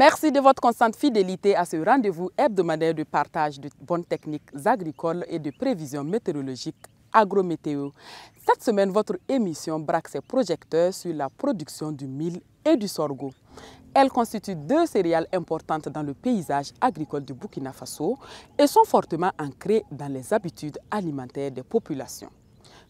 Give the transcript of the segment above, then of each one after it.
Merci de votre constante fidélité à ce rendez-vous hebdomadaire de partage de bonnes techniques agricoles et de prévisions météorologiques agrométéo. Cette semaine, votre émission braque ses projecteurs sur la production du mil et du sorgho. Elles constituent deux céréales importantes dans le paysage agricole du Burkina Faso et sont fortement ancrées dans les habitudes alimentaires des populations.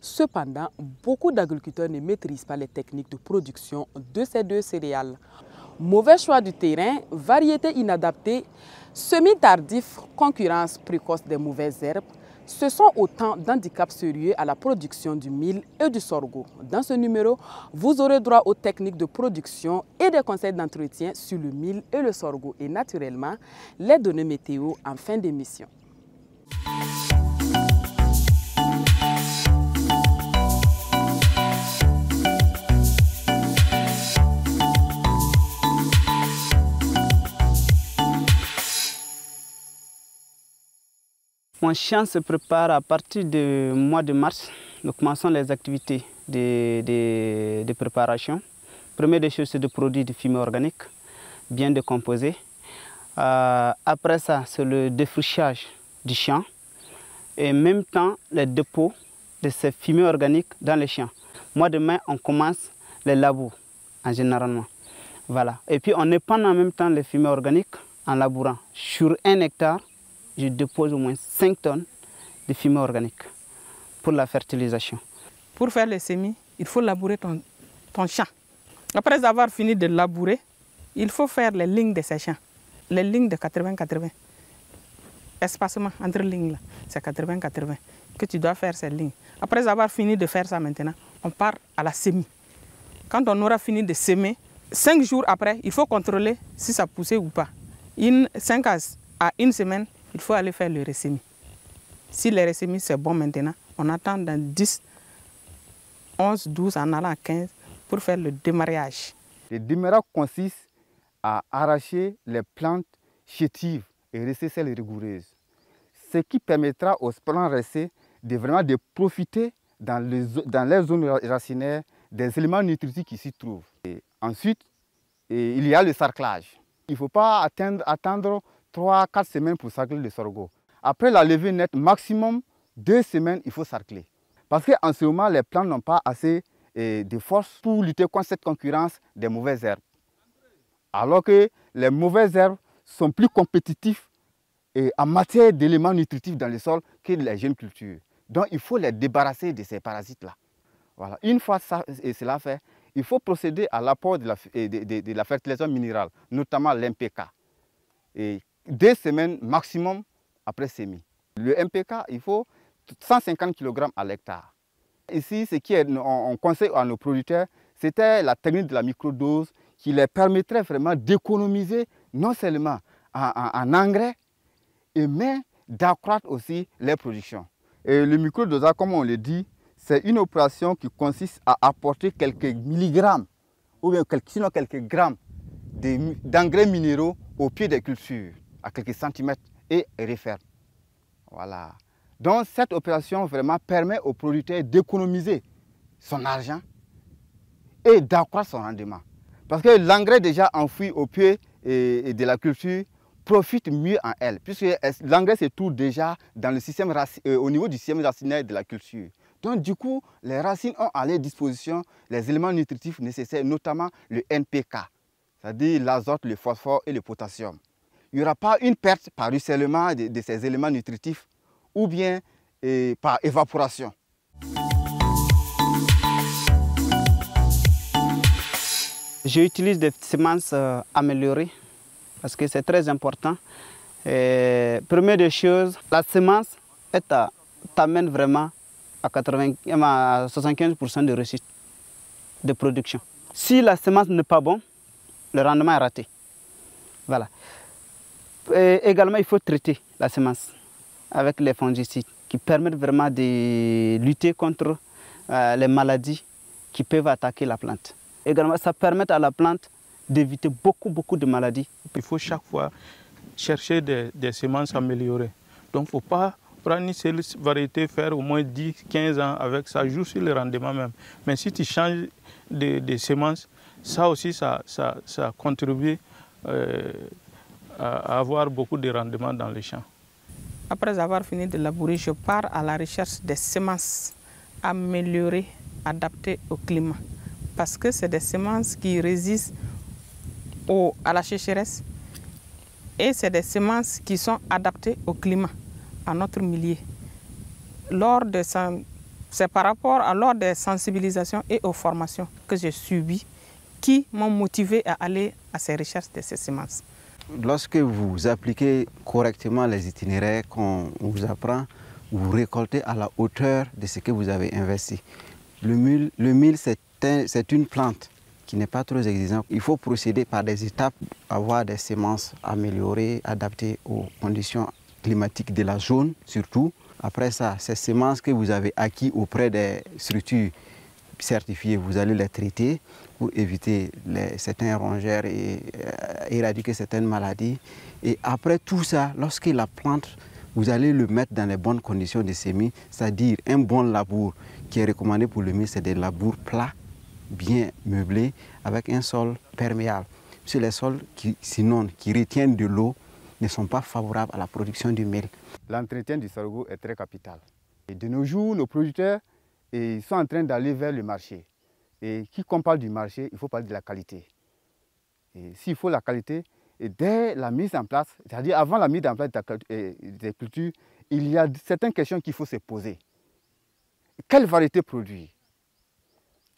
Cependant, beaucoup d'agriculteurs ne maîtrisent pas les techniques de production de ces deux céréales. Mauvais choix du terrain, variété inadaptée, semis tardif, concurrence précoce des mauvaises herbes, ce sont autant d'handicaps sérieux à la production du mil et du sorgho. Dans ce numéro, vous aurez droit aux techniques de production et des conseils d'entretien sur le mil et le sorgho et naturellement les données météo en fin d'émission. Mon champ se prépare à partir du mois de mars. Nous commençons les activités de préparation. Première des choses, c'est de produire du fumier organique, bien décomposé. Après ça, c'est le défrichage du champ et en même temps les dépôts de ces fumiers organiques dans les champs. Mois de mai, on commence les labours en généralement. Voilà. Et puis on épand en même temps les fumiers organiques en labourant. Sur 1 hectare, je dépose au moins 5 tonnes de fumier organique pour la fertilisation. Pour faire les semis, il faut labourer ton champ. Après avoir fini de labourer, il faut faire les lignes de ces champs. Les lignes de 80-80. Espacement entre lignes, c'est 80-80 que tu dois faire ces lignes. Après avoir fini de faire ça maintenant, on part à la semis. Quand on aura fini de semer, 5 jours après, il faut contrôler si ça poussait ou pas. 5 à 1 semaine, il faut aller faire le ressemis. Si le ressemis c'est bon maintenant, on attend dans 10, 11, 12, en allant à 15 pour faire le démarrage. Le démarrage consiste à arracher les plantes chétives et rester celles rigoureuses. Ce qui permettra aux plants restés de vraiment de profiter dans les zones racinaires des éléments nutritifs qui s'y trouvent. Et ensuite, il y a le sarclage. Il ne faut pas attendre 3-4 semaines pour sarcler le sorgho. Après la levée nette, maximum 2 semaines, il faut sarcler. Parce qu'en ce moment, les plantes n'ont pas assez de force pour lutter contre cette concurrence des mauvaises herbes. Alors que les mauvaises herbes sont plus compétitifs en matière d'éléments nutritifs dans le sol que les jeunes cultures. Donc il faut les débarrasser de ces parasites-là. Voilà. Une fois cela fait, il faut procéder à l'apport de la fertilisation minérale, notamment l'NPK. 2 semaines maximum après semis. Le NPK, il faut 150 kg à l'hectare. Ici, ce qu'on conseille à nos producteurs, c'était la technique de la microdose qui leur permettrait vraiment d'économiser non seulement en engrais, mais d'accroître aussi les productions. Et le microdosage, comme on le dit, c'est une opération qui consiste à apporter quelques milligrammes ou bien sinon quelques grammes d'engrais minéraux au pied des cultures, à quelques centimètres, et referme. Voilà. Donc cette opération vraiment permet au producteur d'économiser son argent et d'accroître son rendement. Parce que l'engrais déjà enfoui au pied de la culture profite mieux en elle, puisque l'engrais se trouve déjà dans le système au niveau du système racinaire de la culture. Donc du coup, les racines ont à leur disposition les éléments nutritifs nécessaires, notamment le NPK, c'est-à-dire l'azote, le phosphore et le potassium. Il n'y aura pas une perte par ruissellement de ces éléments nutritifs ou bien par évaporation. J'utilise des semences améliorées parce que c'est très important. Première des choses, la semence t'amène vraiment à 75% de réussite de production. Si la semence n'est pas bonne, le rendement est raté. Voilà. Et également, il faut traiter la semence avec les fongicides qui permettent vraiment de lutter contre les maladies qui peuvent attaquer la plante. Également, ça permet à la plante d'éviter beaucoup de maladies. Il faut chaque fois chercher des semences améliorées. Donc, il ne faut pas prendre une seule variété, faire au moins 10-15 ans avec ça, joue sur le rendement même. Mais si tu changes de semences, ça aussi, ça contribue à avoir beaucoup de rendement dans les champs. Après avoir fini de labourer, je pars à la recherche des semences améliorées, adaptées au climat. Parce que c'est des semences qui résistent à la sécheresse et c'est des semences qui sont adaptées au climat, à notre milieu. C'est par rapport à lors des sensibilisations et aux formations que j'ai subies qui m'ont motivé à aller à ces recherches de ces semences. Lorsque vous appliquez correctement les itinéraires qu'on vous apprend, vous récoltez à la hauteur de ce que vous avez investi. Le mil, c'est une plante qui n'est pas trop exigeante. Il faut procéder par des étapes, avoir des semences améliorées, adaptées aux conditions climatiques de la zone surtout. Après ça, ces semences que vous avez acquises auprès des structures certifiées, vous allez les traiter pour éviter certains rongeurs et éradiquer certaines maladies. Et après tout ça, lorsque la plante, vous allez le mettre dans les bonnes conditions de semis, c'est-à-dire un bon labour qui est recommandé pour le mil, c'est des labours plats, bien meublés, avec un sol perméable. Parce que les sols qui retiennent de l'eau ne sont pas favorables à la production du mil. L'entretien du sorgho est très capital. Et de nos jours, nos producteurs sont en train d'aller vers le marché. Et quand on parle du marché, il faut parler de la qualité. Et s'il faut la qualité, et dès la mise en place, c'est-à-dire avant la mise en place des cultures, il y a certaines questions qu'il faut se poser. Quelle variété produire?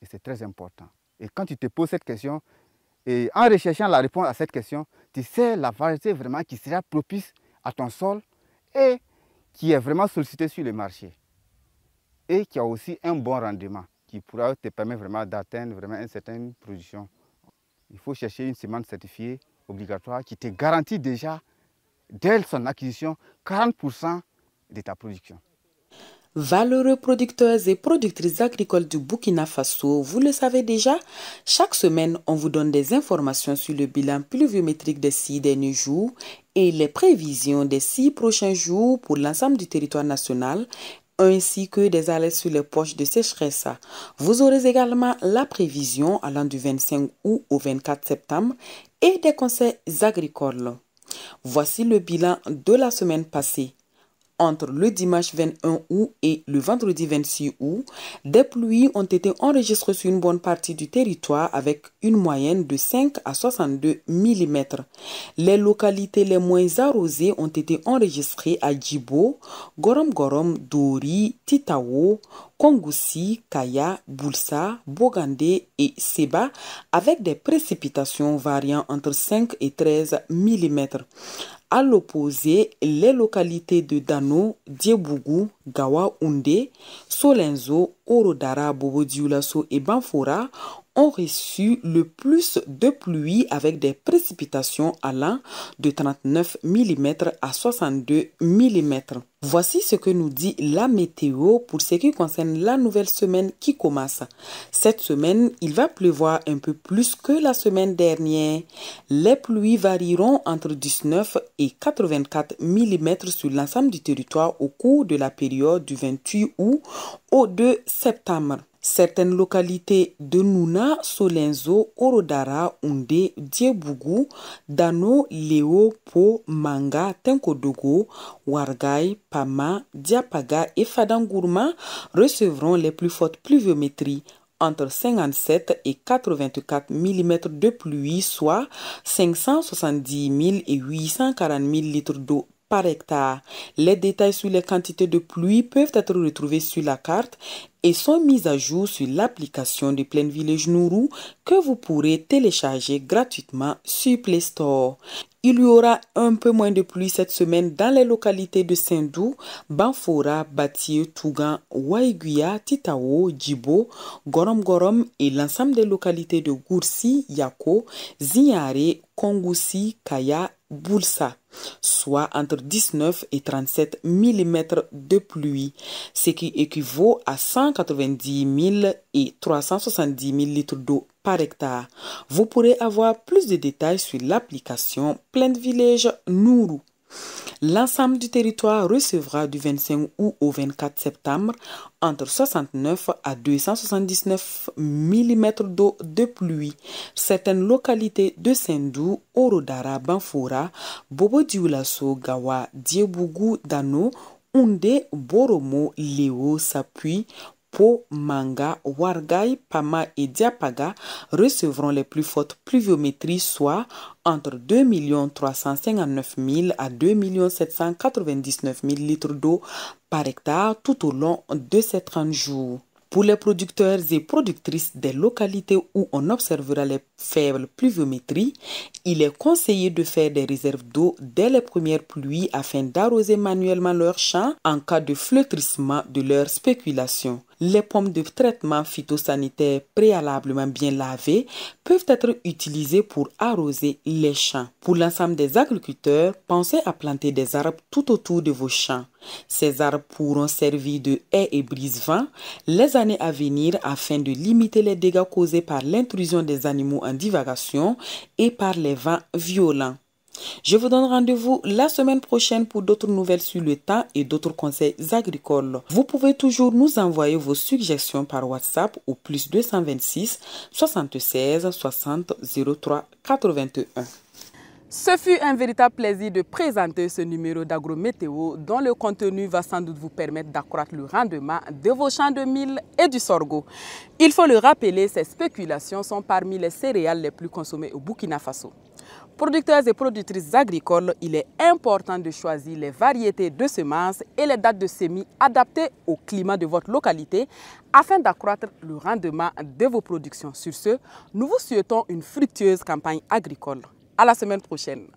Et c'est très important. Et quand tu te poses cette question, et en recherchant la réponse à cette question, tu sais la variété vraiment qui sera propice à ton sol et qui est vraiment sollicitée sur le marché. Et qui a aussi un bon rendement, qui pourra te permettre vraiment d'atteindre vraiment une certaine production. Il faut chercher une semence certifiée obligatoire qui te garantit déjà, dès son acquisition, 40% de ta production. Valeureux producteurs et productrices agricoles du Burkina Faso, vous le savez déjà, chaque semaine, on vous donne des informations sur le bilan pluviométrique des 6 derniers jours et les prévisions des 6 prochains jours pour l'ensemble du territoire national, ainsi que des alertes sur les poches de sécheresse. Vous aurez également la prévision allant du 25 août au 24 septembre et des conseils agricoles. Voici le bilan de la semaine passée. Entre le dimanche 21 août et le vendredi 26 août, des pluies ont été enregistrées sur une bonne partie du territoire avec une moyenne de 5 à 62 mm. Les localités les moins arrosées ont été enregistrées à Djibo, Gorom Gorom, Dori, Titawo, Kongoussi, Kaya, Boulsa, Bogandé et Seba avec des précipitations variant entre 5 et 13 mm. À l'opposé, les localités de Dano, Diebougou, Gawa Oundé, Solenzo, Orodara, Bobo-Dioulasso et Banfora ont reçu le plus de pluie avec des précipitations allant de 39 mm à 62 mm. Voici ce que nous dit la météo pour ce qui concerne la nouvelle semaine qui commence. Cette semaine, il va pleuvoir un peu plus que la semaine dernière. Les pluies varieront entre 19 et 84 mm sur l'ensemble du territoire au cours de la période du 28 août au 2 septembre. Certaines localités de Nouna, Solenzo, Orodara, Oundé, Diebougou, Dano, Léo, Po, Manga, Tenkodogo, Wargaï, Pama, Diapaga et Fadangourma recevront les plus fortes pluviométries entre 57 et 84 mm de pluie, soit 570 000 et 840 000 litres d'eau par hectare. Les détails sur les quantités de pluie peuvent être retrouvés sur la carte et sont mis à jour sur l'application de Plaine Village Nourou que vous pourrez télécharger gratuitement sur Play Store. Il y aura un peu moins de pluie cette semaine dans les localités de Sindou, Banfora, Batié, Tougan, Waiguya, Titawo, Djibo, Gorom Gorom et l'ensemble des localités de Goursi, Yako, Zignare, Kongoussi, Kaya, Boulsa, soit entre 19 et 37 mm de pluie, ce qui équivaut à 190 000 et 370 000 litres d'eau par hectare. Vous pourrez avoir plus de détails sur l'application Plaine Village Nourou. L'ensemble du territoire recevra du 25 août au 24 septembre entre 69 à 279 mm d'eau de pluie. Certaines localités de Sendou, Orodara, Banfora, Bobo-Dioulasso, Gawa, Diebougou, Dano, Oundé, Boromo, Léo, Sapui, Po, Manga, Wargaï, Pama et Diapaga recevront les plus fortes pluviométries, soit entre 2 359 000 à 2 799 000 litres d'eau par hectare tout au long de ces 30 jours. Pour les producteurs et productrices des localités où on observera les faibles pluviométries, il est conseillé de faire des réserves d'eau dès les premières pluies afin d'arroser manuellement leurs champs en cas de flétrissement de leurs spéculations. Les pompes de traitement phytosanitaire préalablement bien lavées peuvent être utilisées pour arroser les champs. Pour l'ensemble des agriculteurs, pensez à planter des arbres tout autour de vos champs. Ces arbres pourront servir de haies et brise-vent les années à venir afin de limiter les dégâts causés par l'intrusion des animaux en divagation et par les vents violents. Je vous donne rendez-vous la semaine prochaine pour d'autres nouvelles sur le temps et d'autres conseils agricoles. Vous pouvez toujours nous envoyer vos suggestions par WhatsApp au plus 226 76 60 03 81. Ce fut un véritable plaisir de présenter ce numéro d'Agrométéo dont le contenu va sans doute vous permettre d'accroître le rendement de vos champs de mil et du sorgho. Il faut le rappeler, ces spéculations sont parmi les céréales les plus consommées au Burkina Faso. Producteurs et productrices agricoles, il est important de choisir les variétés de semences et les dates de semis adaptées au climat de votre localité afin d'accroître le rendement de vos productions. Sur ce, nous vous souhaitons une fructueuse campagne agricole. À la semaine prochaine.